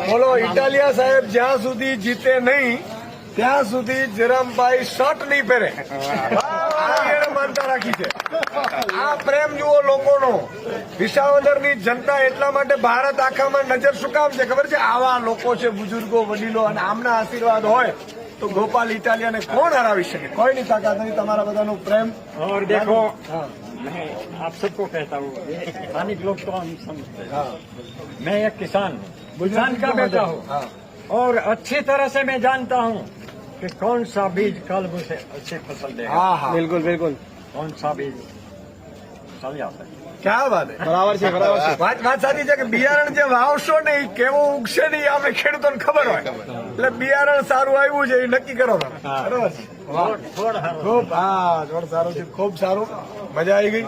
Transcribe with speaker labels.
Speaker 1: બોલો ઇટાલિયા સાહેબ જ્યાં સુધી જીતે નહીં ત્યાં સુધી જયરામભાઈ શર્ટ નહીં પહેરે. આ માનતા રાખી છે. આ પ્રેમ જુઓ લોકોનો. વિસાવદરની જનતા એટલા માટે ભારત આખામાં નજર શું કામ છે ખબર છે? આવા લોકો છે, બુજુર્ગો, વડીલો, અને આમના આશીર્વાદ હોય તો ગોપાલ ઇટાલિયાને કોણ હરાવી શકે? કોઈની તાકાત નથી. તમારા બધાનો પ્રેમ.
Speaker 2: और देखो मैं आप सबको कहता हूँ स्थानिक लोग तो हम समझते हैं मैं एक किसान हूँ किसान का बेटा हूँ और अच्छी तरह से मैं जानता हूँ कि कौन सा बीज कल मुझे अच्छी फसल देगा
Speaker 1: હા હા
Speaker 3: બિલકુલ બિલકુલ
Speaker 2: कौन सा बीज चल जाता है
Speaker 1: ક્યાં વાત છે.
Speaker 3: બરાબર છે બરાબર છે.
Speaker 1: વાત સાચી છે કે બિયારણ જે વાવશો ને એ કેવું ઉગશે ને એ આપણે ખેડૂતોને ખબર હોય. એટલે બિયારણ સારું આવ્યું છે એ નક્કી કરો તમે. બરોબર છે. વાહ.
Speaker 2: थोड़ा
Speaker 1: ખૂબ હા જોડ સારું છે. ખૂબ સારું. મજા આવી ગઈ.